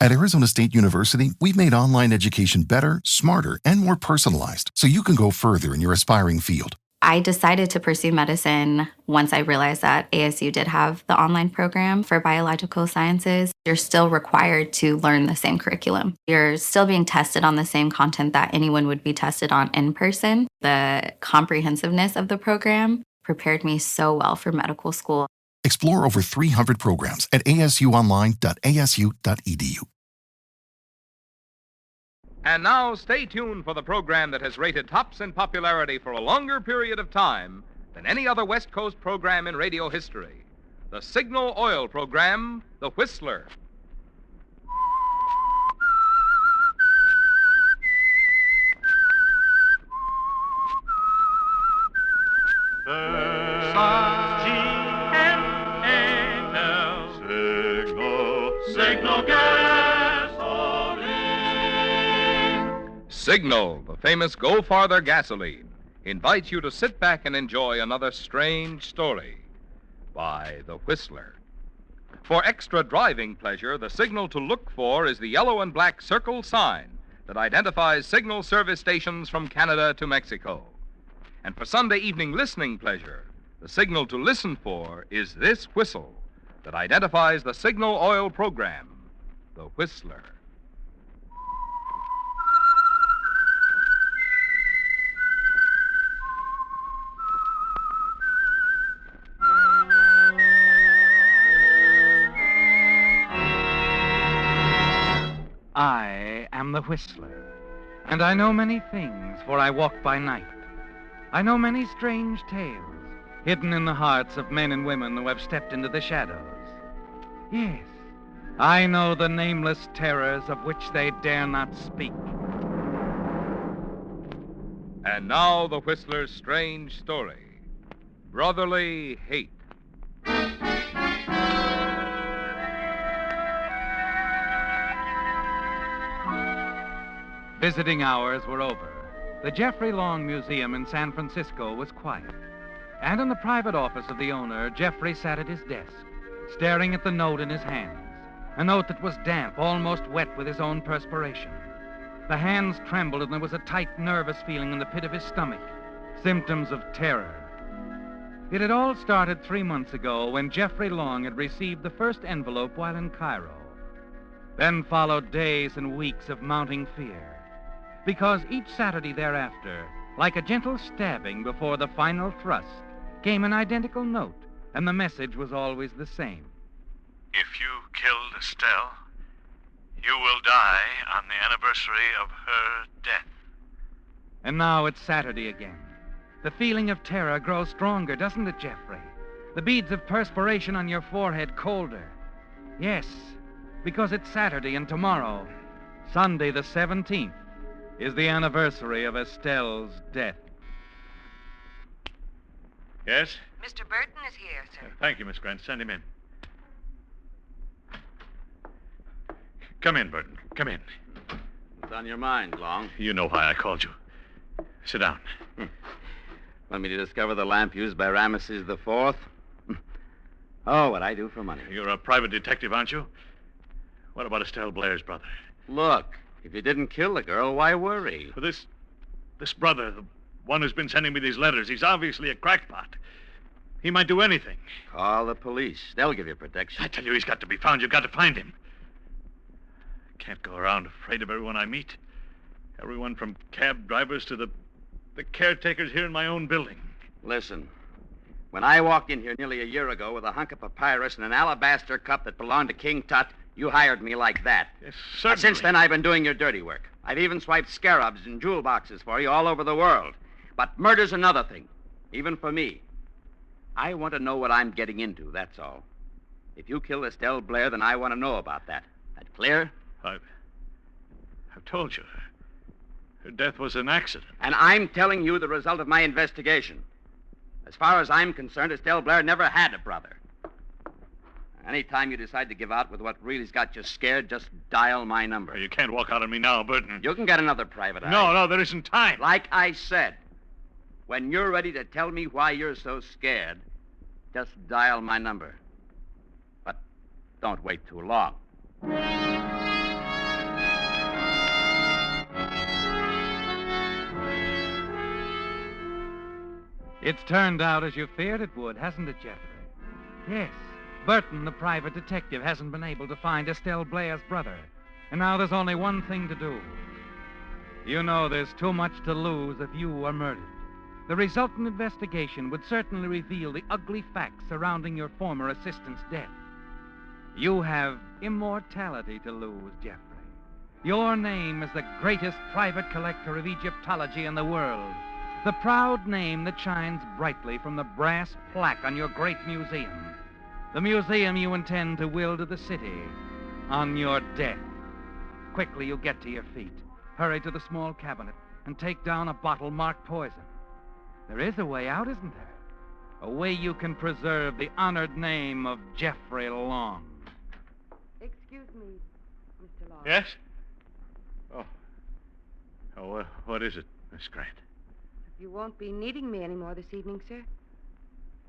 At Arizona State University, we've made online education better, smarter, and more personalized so you can go further in your aspiring field. I decided to pursue medicine once I realized that ASU did have the online program for biological sciences. You're still required to learn the same curriculum. You're still being tested on the same content that anyone would be tested on in person. The comprehensiveness of the program prepared me so well for medical school. Explore over 300 programs at asuonline.asu.edu. And now, stay tuned for the program that has rated tops in popularity for a longer period of time than any other West Coast program in radio history. The Signal Oil program, The Whistler. Signal gasoline. Signal, the famous Go Farther gasoline, invites you to sit back and enjoy another strange story by The Whistler. For extra driving pleasure, the signal to look for is the yellow and black circle sign that identifies signal service stations from Canada to Mexico. And for Sunday evening listening pleasure, the signal to listen for is this whistle that identifies the Signal Oil program, The Whistler. I am the Whistler, and I know many things, for I walk by night. I know many strange tales, hidden in the hearts of men and women who have stepped into the shadows. Yes, I know the nameless terrors of which they dare not speak. And now the Whistler's strange story, Brotherly Hate. Visiting hours were over. The Jeffrey Long Museum in San Francisco was quiet. And in the private office of the owner, Jeffrey sat at his desk, staring at the note in his hands, a note that was damp, almost wet with his own perspiration. The hands trembled, and there was a tight, nervous feeling in the pit of his stomach, symptoms of terror. It had all started 3 months ago when Jeffrey Long had received the first envelope while in Cairo. Then followed days and weeks of mounting fear, because each Saturday thereafter, like a gentle stabbing before the final thrust, came an identical note, and the message was always the same. If you killed Estelle, you will die on the anniversary of her death. And now it's Saturday again. The feeling of terror grows stronger, doesn't it, Jeffrey? The beads of perspiration on your forehead colder. Yes, because it's Saturday, and tomorrow, Sunday the 17th, is the anniversary of Estelle's death. Yes? Mr. Burton is here, sir. Thank you, Miss Grant. Send him in. Come in, Burton. Come in. What's on your mind, Long? You know why I called you. Sit down. Want me to discover the lamp used by Ramesses IV? Oh, what I do for money. You're a private detective, aren't you? What about Estelle Blair's brother? Look, if you didn't kill the girl, why worry? For this brother, the one who's been sending me these letters, he's obviously a crackpot. He might do anything. Call the police. They'll give you protection. I tell you, he's got to be found. You've got to find him. I can't go around afraid of everyone I meet. Everyone from cab drivers to the caretakers here in my own building. Listen, when I walked in here nearly a year ago with a hunk of papyrus and an alabaster cup that belonged to King Tut, you hired me like that. Yes, certainly. Since then, I've been doing your dirty work. I've even swiped scarabs and jewel boxes for you all over the world. But murder's another thing, even for me. I want to know what I'm getting into, that's all. If you killed Estelle Blair, then I want to know about that. That clear? I've told you. Her death was an accident. And I'm telling you the result of my investigation. As far as I'm concerned, Estelle Blair never had a brother. Anytime you decide to give out with what really's got you scared, just dial my number. You can't walk out on me now, Burton. You can get another private eye. No, there isn't time. Like I said, when you're ready to tell me why you're so scared, just dial my number. But don't wait too long. It's turned out as you feared it would, hasn't it, Jeffrey? Yes. Burton, the private detective, hasn't been able to find Estelle Blair's brother. And now there's only one thing to do. You know there's too much to lose if you were murdered. The resultant investigation would certainly reveal the ugly facts surrounding your former assistant's death. You have immortality to lose, Jeffrey. Your name is the greatest private collector of Egyptology in the world. The proud name that shines brightly from the brass plaque on your great museum. The museum you intend to will to the city on your death. Quickly, you get to your feet. Hurry to the small cabinet and take down a bottle marked poison. There is a way out, isn't there? A way you can preserve the honored name of Jeffrey Long. Excuse me, Mr. Long. Yes? What is it, Miss Grant? You won't be needing me anymore this evening, sir.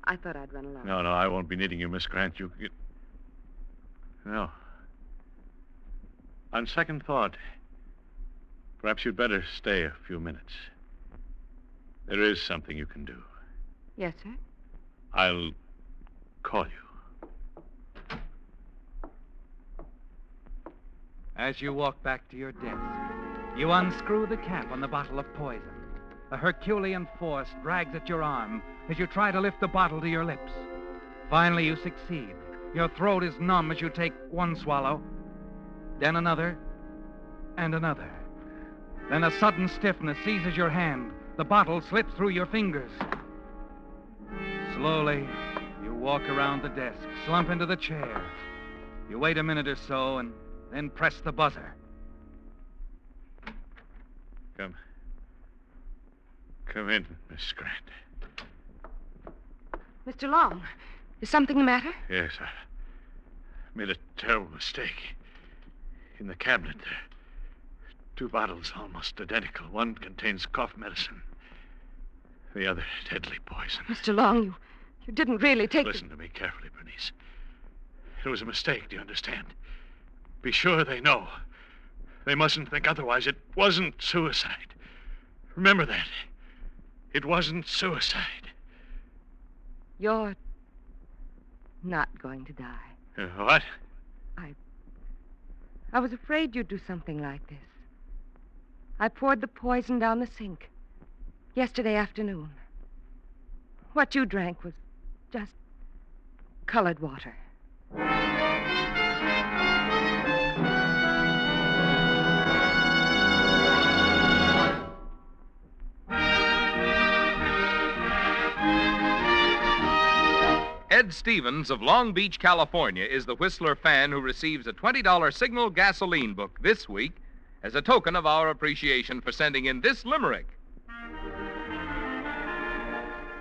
I thought I'd run along. No, I won't be needing you, Miss Grant. No. On second thought, perhaps you'd better stay a few minutes. There is something you can do. Yes, sir. I'll call you. As you walk back to your desk, you unscrew the cap on the bottle of poison. A Herculean force drags at your arm as you try to lift the bottle to your lips. Finally, you succeed. Your throat is numb as you take one swallow, then another, and another. Then a sudden stiffness seizes your hand. The bottle slips through your fingers. Slowly, you walk around the desk, slump into the chair. You wait a minute or so and then press the buzzer. Come in, Miss Grant. Mr. Long, is something the matter? Yes, I made a terrible mistake. In the cabinet, there are 2 bottles almost identical. One contains cough medicine. The other, deadly poison. Mr. Long, you didn't really take Listen to me carefully, Bernice. It was a mistake, do you understand? Be sure they know. They mustn't think otherwise. It wasn't suicide. Remember that. It wasn't suicide. You're not going to die. What? I was afraid you'd do something like this. I poured the poison down the sink yesterday afternoon. What you drank was just colored water. Ed Stevens of Long Beach, California, is the Whistler fan who receives a $20 Signal gasoline book this week as a token of our appreciation for sending in this limerick.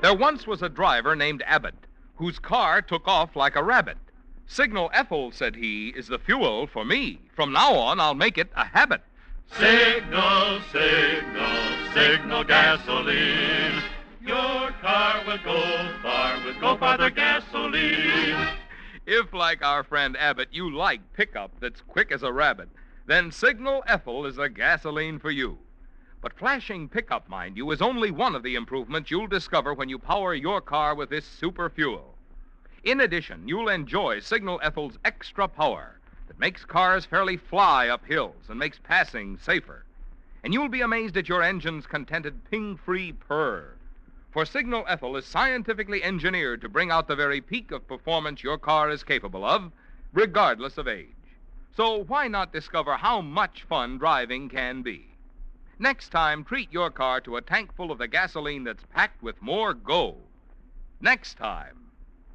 There once was a driver named Abbott whose car took off like a rabbit. Signal Ethel, said he, is the fuel for me. From now on, I'll make it a habit. Signal, signal, signal gasoline. Your car will go far with Go Farther gasoline. If, like our friend Abbott, you like pickup that's quick as a rabbit, then Signal Ethel is the gasoline for you. But flashing pickup, mind you, is only one of the improvements you'll discover when you power your car with this super fuel. In addition, you'll enjoy Signal Ethel's extra power that makes cars fairly fly up hills and makes passing safer. And you'll be amazed at your engine's contented ping-free purr. For Signal Ethel is scientifically engineered to bring out the very peak of performance your car is capable of, regardless of age. So why not discover how much fun driving can be? Next time, treat your car to a tank full of the gasoline that's packed with more go. Next time,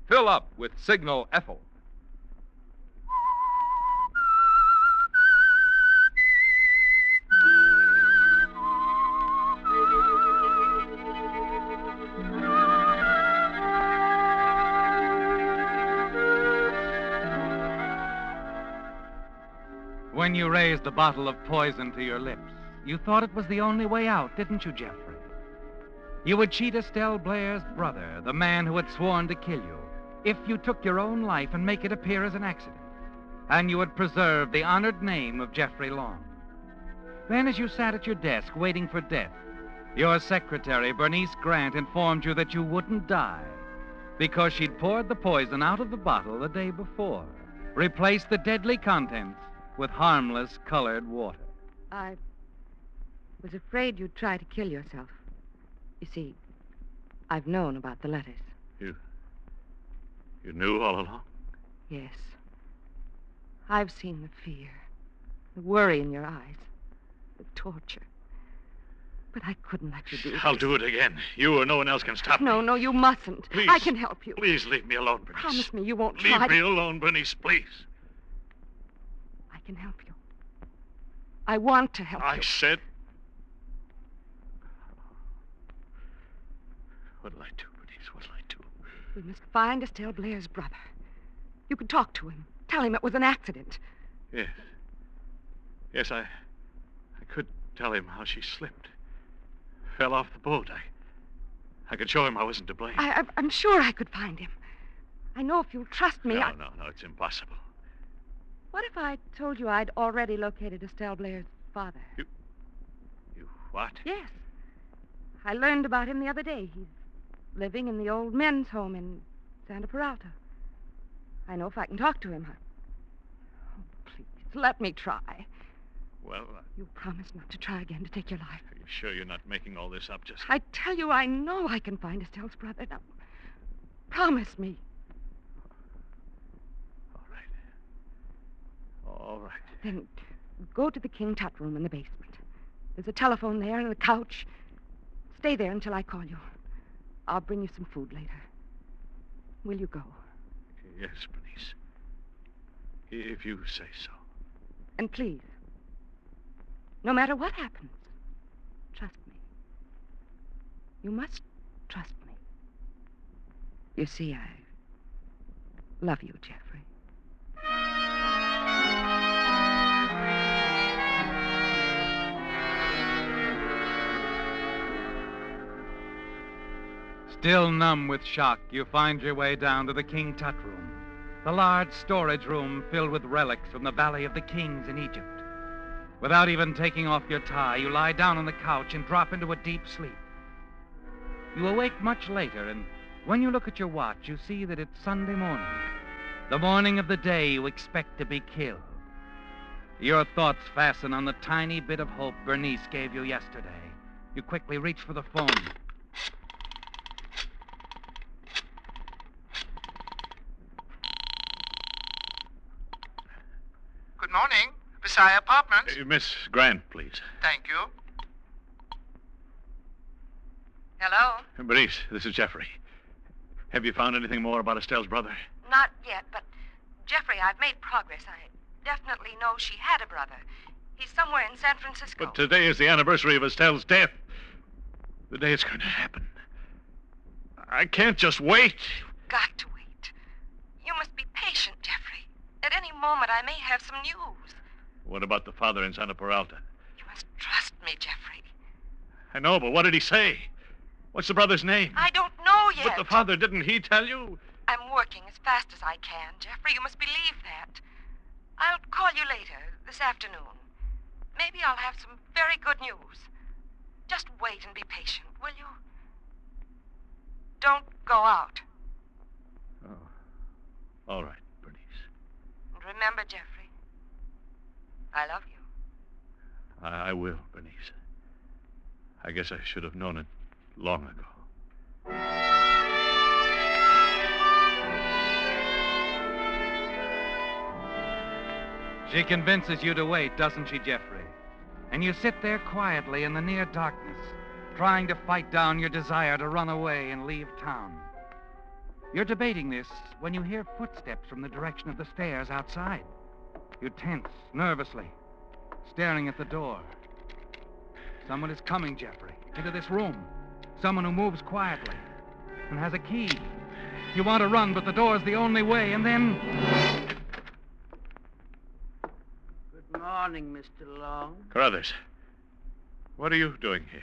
fill up with Signal Ethel. When you raised the bottle of poison to your lips, you thought it was the only way out, didn't you, Jeffrey? You would cheat Estelle Blair's brother, the man who had sworn to kill you, if you took your own life and make it appear as an accident. And you would preserve the honored name of Jeffrey Long. Then, as you sat at your desk waiting for death, Your secretary, Bernice Grant, informed you that you wouldn't die because she'd poured the poison out of the bottle the day before, replaced the deadly contents with harmless colored water. I was afraid you'd try to kill yourself. You see, I've known about the letters. You knew all along? Yes. I've seen the fear, the worry in your eyes, the torture. But I couldn't let you do this. I'll do it again. You or no one else can stop me. No, you mustn't. Please. I can help you. Please leave me alone, Bernice. Promise me you won't Leave try. me alone, Bernice, please. I can help you. I want to help you. I said... What'll I do, Bernice? What'll I do? We must find Estelle Blair's brother. You could talk to him. Tell him it was an accident. Yes. Yes, I could tell him how she slipped. Fell off the boat. I could show him I wasn't to blame. I'm sure I could find him. I know if you'll trust me. No, it's impossible. What if I told you I'd already located Estelle Blair's father? You what? Yes. I learned about him the other day. He's living in the old men's home in Santa Peralta. I know if I can talk to him. Oh, please, let me try. Well, You promise not to try again to take your life. are you sure you're not making all this up just... I tell you, I know I can find Estelle's brother. Now, promise me. All right. All right. Then go to the King Tut room in the basement. There's a telephone there and a couch. Stay there until I call you. I'll bring you some food later. Will you go? Yes, Bernice. If you say so. And please, no matter what happens, trust me. You must trust me. You see, I love you, Jeffrey. Still numb with shock, you find your way down to the King Tut room, the large storage room filled with relics from the Valley of the Kings in Egypt. Without even taking off your tie, you lie down on the couch and drop into a deep sleep. You awake much later, and when you look at your watch, you see that it's Sunday morning, the morning of the day you expect to be killed. Your thoughts fasten on the tiny bit of hope Bernice gave you yesterday. You quickly reach for the phone. Good morning. Visaya Apartments. Miss Grant, please. Thank you. Hello? Bernice, this is Jeffrey. Have you found anything more about Estelle's brother? Not yet, but Jeffrey, I've made progress. I definitely know she had a brother. He's somewhere in San Francisco. But today is the anniversary of Estelle's death. The day it's going to happen. I can't just wait. You've got to wait. You must be patient, Jeffrey. At any moment, I may have some news. What about the father in Santa Peralta? You must trust me, Jeffrey. I know, but what did he say? What's the brother's name? I don't know yet. But the father, didn't he tell you? I'm working as fast as I can, Jeffrey. You must believe that. I'll call you later, this afternoon. Maybe I'll have some very good news. Just wait and be patient, will you? Don't go out. Oh. All right, Bernice. And remember, Jeffrey, I love you. I will, Bernice. I guess I should have known it long ago. She convinces you to wait, doesn't she, Jeffrey? And you sit there quietly in the near darkness, trying to fight down your desire to run away and leave town. You're debating this when you hear footsteps from the direction of the stairs outside. You tense nervously, staring at the door. Someone is coming, Jeffrey, into this room. Someone who moves quietly and has a key. You want to run, but the door's the only way, and then... Good morning, Mr. Long. Carruthers, what are you doing here?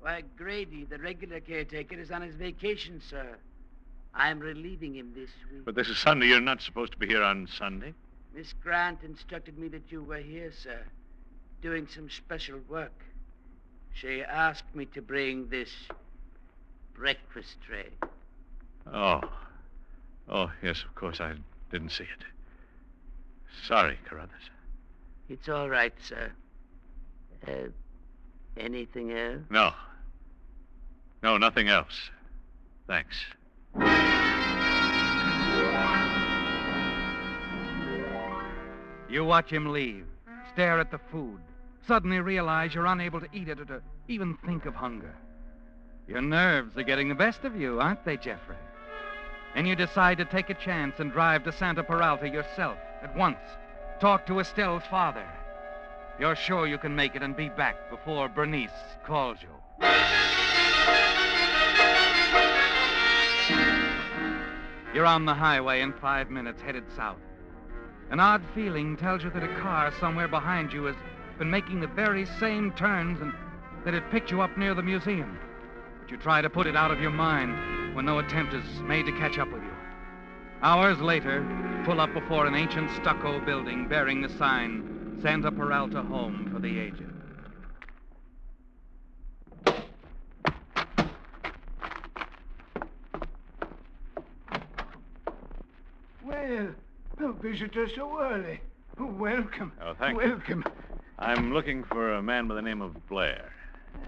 Why, Grady, the regular caretaker, is on his vacation, sir. I'm relieving him this week. But this is Sunday. You're not supposed to be here on Sunday. Miss Grant instructed me that you were here, sir, doing some special work. She asked me to bring this breakfast tray. Oh. Oh, yes, of course. I didn't see it. Sorry, Carruthers. It's all right, sir. Anything else? No. No, nothing else. Thanks. You watch him leave, stare at the food, suddenly realize you're unable to eat it or to even think of hunger. Your nerves are getting the best of you, aren't they, Jeffrey? And you decide to take a chance and drive to Santa Peralta yourself at once. Talk to Estelle's father. You're sure you can make it and be back before Bernice calls you. You're on the highway in 5 minutes, headed south. An odd feeling tells you that a car somewhere behind you has been making the very same turns and that it picked you up near the museum. But you try to put it out of your mind when no attempt is made to catch up with you. Hours later, pull up before an ancient stucco building bearing the sign, Santa Peralta Home for the Aged. Well, a visitor so early. Welcome. Oh, thank Welcome. you. I'm looking for a man by the name of Blair.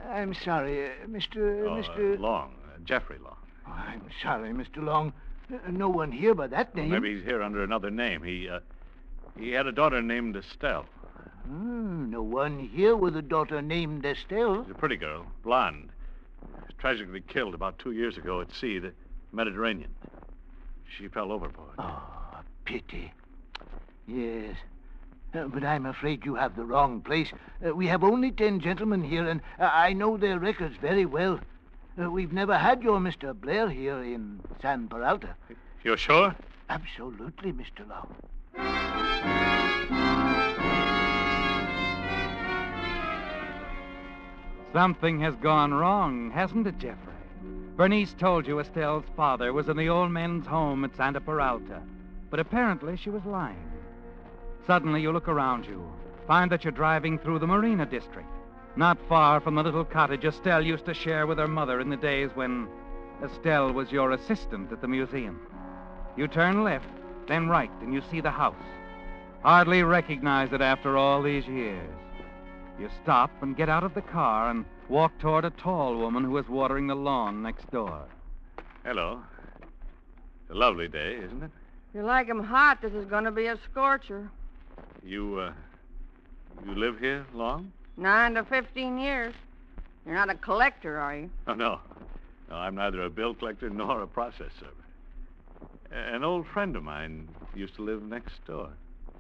I'm sorry, Mr. Long. Jeffrey Long. Oh, I'm sorry, Mr. Long. No one here by that name. Maybe he's here under another name. He had a daughter named Estelle. No one here with a daughter named Estelle. She's a pretty girl, blonde. Tragically killed about 2 years ago at sea, the Mediterranean. She fell overboard. Oh, a pity. Yes. But I'm afraid you have the wrong place. We have only 10 gentlemen here, and I know their records very well. We've never had your Mr. Blair here in San Peralta. You're sure? Absolutely, Mr. Long. Something has gone wrong, hasn't it, Jeffrey? Bernice told you Estelle's father was in the old men's home at Santa Peralta, but apparently she was lying. Suddenly you look around you, find that you're driving through the Marina district, not far from the little cottage Estelle used to share with her mother in the days when Estelle was your assistant at the museum. You turn left, then right, and you see the house. Hardly recognize it after all these years. You stop and get out of the car and walk toward a tall woman who is watering the lawn next door. Hello. It's a lovely day, isn't it? If you like 'em hot, this is going to be a scorcher. You live here long? 9 to 15 years. You're not a collector, are you? Oh, no. No, I'm neither a bill collector nor a process server. An old friend of mine used to live next door.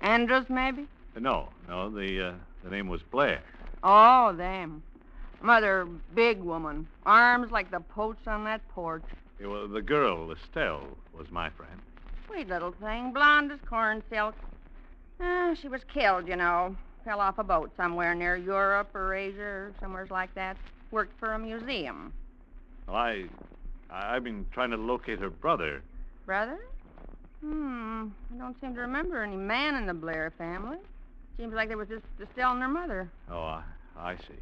Andrews, maybe? No, the name was Blair. Oh, them. Mother, big woman. Arms like the posts on that porch. Yeah, well, the girl, Estelle, was my friend. Sweet little thing, blonde as corn silk. She was killed, you know. Fell off a boat somewhere near Europe or Asia or somewhere like that. Worked for a museum. Well, I've been trying to locate her brother. Brother? I don't seem to remember any man in the Blair family. Seems like there was just Estelle and her mother. Oh, I see.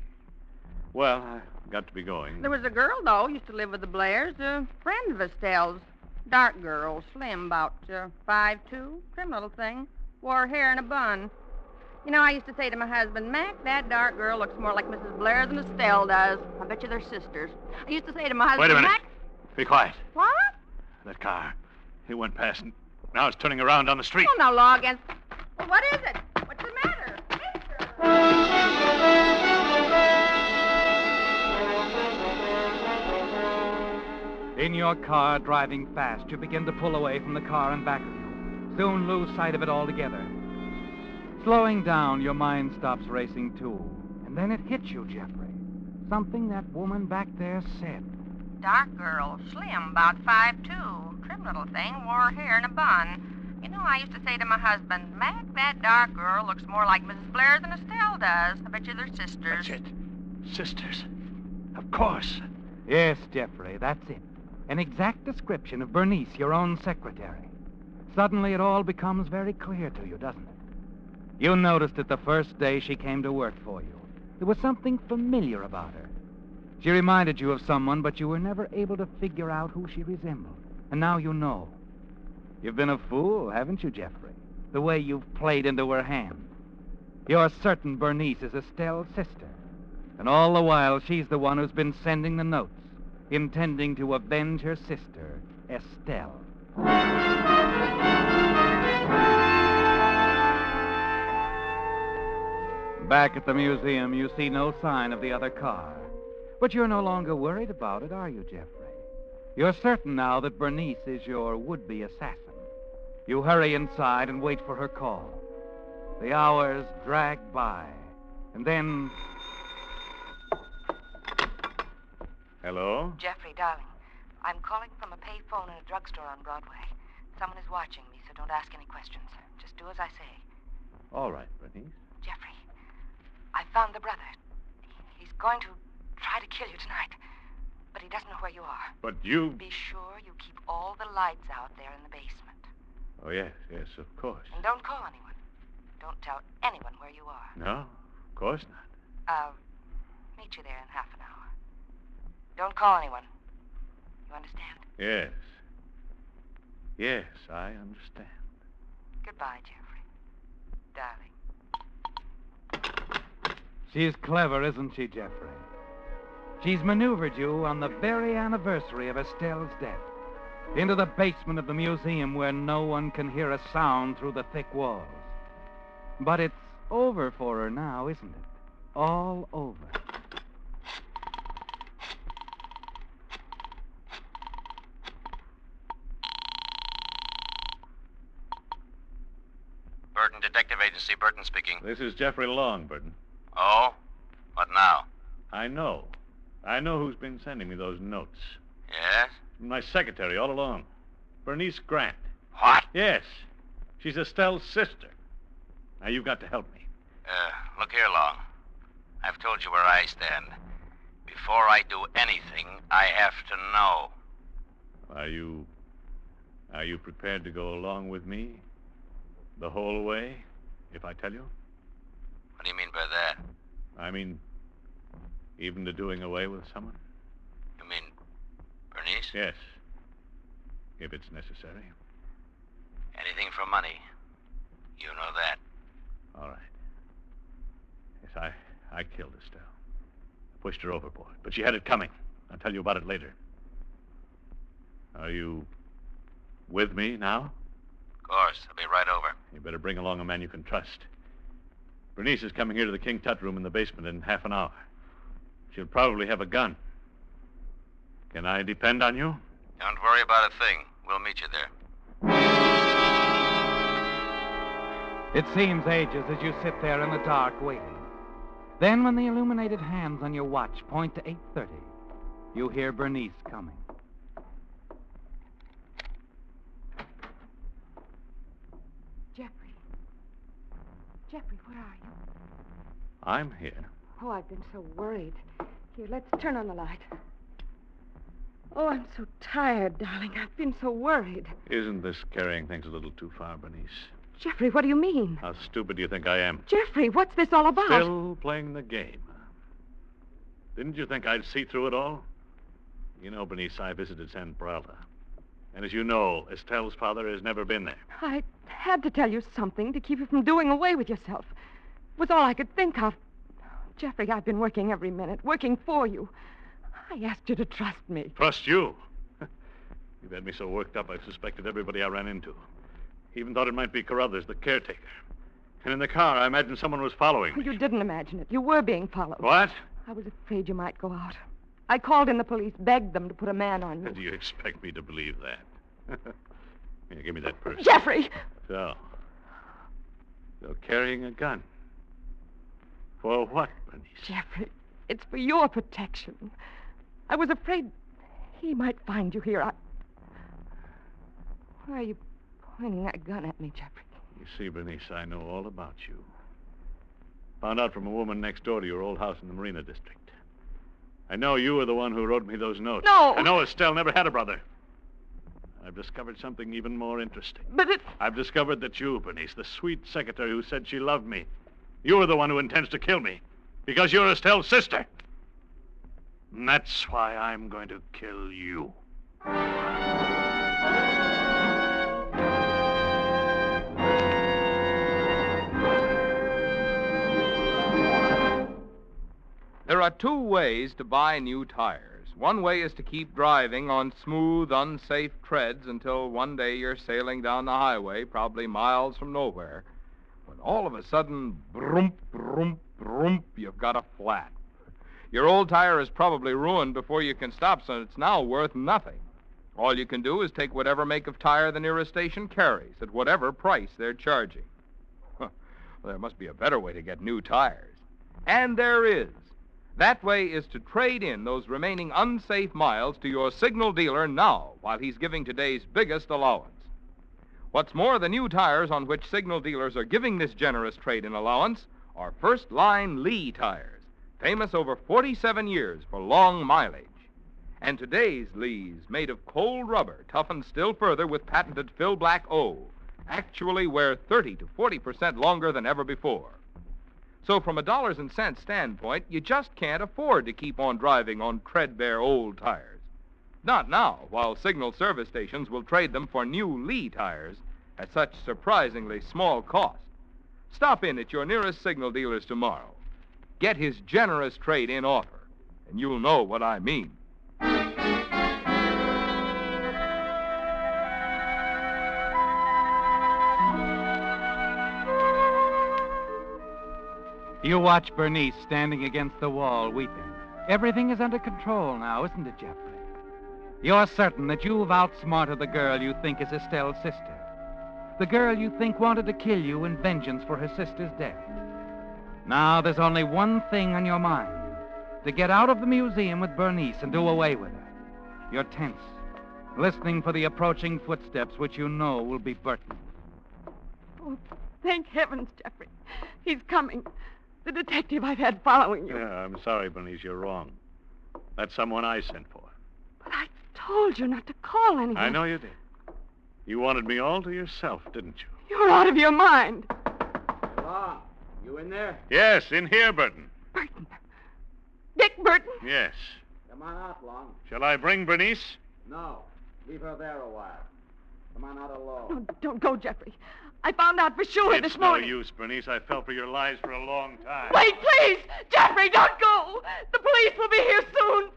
Well, I've got to be going. There was a girl, though, used to live with the Blairs, a friend of Estelle's. Dark girl, slim, about 5'2", trim little thing. Wore hair in a bun. You know, I used to say to my husband, Mac, that dark girl looks more like Mrs. Blair than Estelle does. I bet you they're sisters. I used to say to my husband, Wait a minute. Mac... Be quiet. What? That car. It went past and now it's turning around on the street. Oh, no law against... Well, what is it? What's the matter? In your car, driving fast, you begin to pull away from the car in back of you. Soon lose sight of it altogether. Slowing down, your mind stops racing too. And then it hits you, Jeffrey. Something that woman back there said. Dark girl, slim, about 5'2", trim little thing, wore hair in a bun. You know, I used to say to my husband, Mac, that dark girl looks more like Mrs. Blair than Estelle does. I bet you they're sisters. That's it. Sisters. Of course. Yes, Jeffrey, that's it. An exact description of Bernice, your own secretary. Suddenly it all becomes very clear to you, doesn't it? You noticed it the first day she came to work for you. There was something familiar about her. She reminded you of someone, but you were never able to figure out who she resembled. And now you know. You've been a fool, haven't you, Jeffrey? The way you've played into her hand. You're certain Bernice is Estelle's sister. And all the while, she's the one who's been sending the notes, intending to avenge her sister, Estelle. Back at the museum, you see no sign of the other car. But you're no longer worried about it, are you, Jeffrey? You're certain now that Bernice is your would-be assassin. You hurry inside and wait for her call. The hours drag by, and then... Hello? Jeffrey, darling, I'm calling from a payphone in a drugstore on Broadway. Someone is watching me, so don't ask any questions. Just do as I say. All right, Bernice. Jeffrey, I found the brother. He's going to try to kill you tonight, but he doesn't know where you are. But you... Be sure you keep all the lights out there in the basement. Oh, yes, of course. And don't call anyone. Don't tell anyone where you are. No, of course not. I'll meet you there in half an hour. Don't call anyone. You understand? Yes. Yes, I understand. Goodbye, Jeffrey. Darling. She's clever, isn't she, Jeffrey? She's maneuvered you on the very anniversary of Estelle's death into the basement of the museum where no one can hear a sound through the thick walls. But it's over for her now, isn't it? All over. Burton Detective Agency, Burton speaking. This is Jeffrey Long, Burton. Oh? What now? I know. I know who's been sending me those notes. Yes? My secretary all along. Bernice Grant. What? Yes. She's Estelle's sister. Now, you've got to help me. Look here, Long. I've told you where I stand. Before I do anything, I have to know. Are you prepared to go along with me? The whole way, if I tell you? What do you mean by that? I mean, even to doing away with someone? You mean Bernice? Yes. If it's necessary. Anything for money. You know that. All right. Yes, I killed Estelle. I pushed her overboard, but she had it coming. I'll tell you about it later. Are you with me now? Of course. I'll be right over. You better bring along a man you can trust. Bernice is coming here to the King Tut room in the basement in half an hour. She'll probably have a gun. Can I depend on you? Don't worry about a thing. We'll meet you there. It seems ages as you sit there in the dark waiting. Then when the illuminated hands on your watch point to 8:30, you hear Bernice coming. Jeffrey. Jeffrey, where are you? I'm here. Oh, I've been so worried. Here, let's turn on the light. Oh, I'm so tired, darling. I've been so worried. Isn't this carrying things a little too far, Bernice? Jeffrey, what do you mean? How stupid do you think I am? Jeffrey, what's this all about? Still playing the game. Didn't you think I'd see through it all? You know, Bernice, I visited San Peralta. And as you know, Estelle's father has never been there. I had to tell you something to keep you from doing away with yourself. It was all I could think of. Jeffrey, I've been working every minute, working for you. I asked you to trust me. Trust you? You've had me so worked up, I've suspected everybody I ran into. Even thought it might be Carruthers, the caretaker. And in the car, I imagined someone was following me. You didn't imagine it. You were being followed. What? I was afraid you might go out. I called in the police, begged them to put a man on you. Do you expect me to believe that? Here, give me that purse. Jeffrey! So carrying a gun. For what, Bernice? Jeffrey, it's for your protection. I was afraid he might find you here. Why are you pointing that gun at me, Jeffrey? You see, Bernice, I know all about you. Found out from a woman next door to your old house in the Marina District. I know you were the one who wrote me those notes. No! I know Estelle never had a brother. I've discovered something even more interesting. But it's... I've discovered that you, Bernice, the sweet secretary who said she loved me, you're the one who intends to kill me. Because you're Estelle's sister. And that's why I'm going to kill you. There are two ways to buy new tires. One way is to keep driving on smooth, unsafe treads until one day you're sailing down the highway, probably miles from nowhere, when all of a sudden, broomp, broomp, broomp, you've got a flat. Your old tire is probably ruined before you can stop, so it's now worth nothing. All you can do is take whatever make of tire the nearest station carries at whatever price they're charging. Well, there must be a better way to get new tires. And there is. That way is to trade in those remaining unsafe miles to your signal dealer now while he's giving today's biggest allowance. What's more, the new tires on which signal dealers are giving this generous trade-in allowance are first-line Lee tires, famous over 47 years for long mileage. And today's Lees, made of cold rubber, toughened still further with patented Fill Black O, actually wear 30 to 40% longer than ever before. So from a dollars and cents standpoint, you just can't afford to keep on driving on treadbare old tires. Not now, while signal service stations will trade them for new Lee tires at such surprisingly small cost. Stop in at your nearest signal dealers tomorrow. Get his generous trade-in offer, and you'll know what I mean. You watch Bernice standing against the wall, weeping. Everything is under control now, isn't it, Jeffrey? You're certain that you've outsmarted the girl you think is Estelle's sister. The girl you think wanted to kill you in vengeance for her sister's death. Now there's only one thing on your mind. To get out of the museum with Bernice and do away with her. You're tense, listening for the approaching footsteps which you know will be Burton. Oh, thank heavens, Jeffrey. He's coming. The detective I've had following you. Yeah, I'm sorry, Bernice, you're wrong. That's someone I sent for. But I told you not to call anyone. I know you did. You wanted me all to yourself, didn't you? You're out of your mind. Long, you in there? Yes, in here, Burton. Burton. Dick Burton? Yes. Come on out, Long. Shall I bring Bernice? No, leave her there a while. Come on out alone. No, don't go, Jeffrey. I found out for sure It's this morning. no use, Bernice. I fell for your lies for a long time. Wait, please! Jeffrey, don't go! The police will be here soon.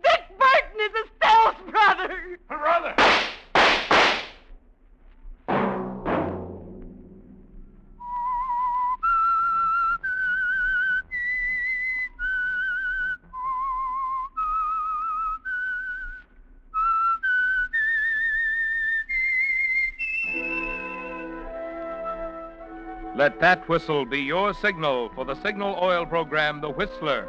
Dick Burton is Estelle's brother. Her brother! Let that whistle be your signal for the signal oil program, The Whistler,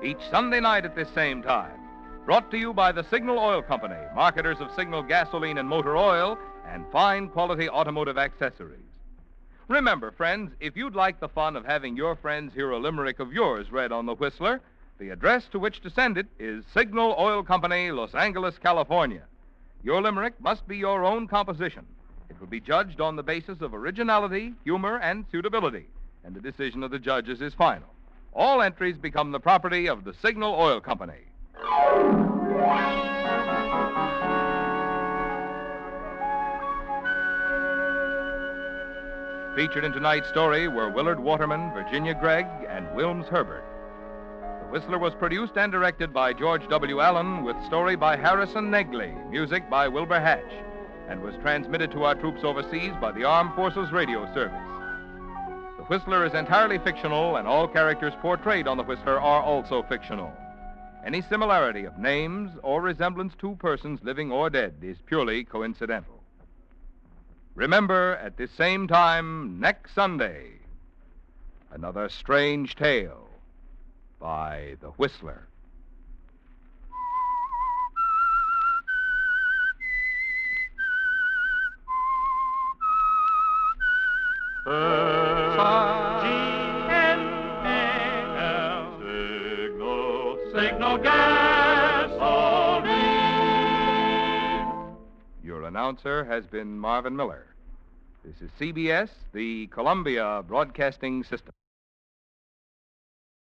each Sunday night at this same time. Brought to you by the Signal Oil Company, marketers of Signal gasoline and motor oil and fine quality automotive accessories. Remember, friends, if you'd like the fun of having your friends hear a limerick of yours read on The Whistler, the address to which to send it is Signal Oil Company, Los Angeles, California. Your limerick must be your own composition. It will be judged on the basis of originality, humor, and suitability, and the decision of the judges is final. All entries become the property of the Signal Oil Company. Featured in tonight's story were Willard Waterman, Virginia Gregg, and Wilms Herbert. The Whistler was produced and directed by George W. Allen, with story by Harrison Negley, music by Wilbur Hatch, and was transmitted to our troops overseas by the Armed Forces Radio Service. The Whistler is entirely fictional, and all characters portrayed on The Whistler are also fictional. Any similarity of names or resemblance to persons living or dead is purely coincidental. Remember, at this same time next Sunday, another strange tale by The Whistler. Signal gasoline. Your announcer has been Marvin Miller. This is CBS, the Columbia Broadcasting System.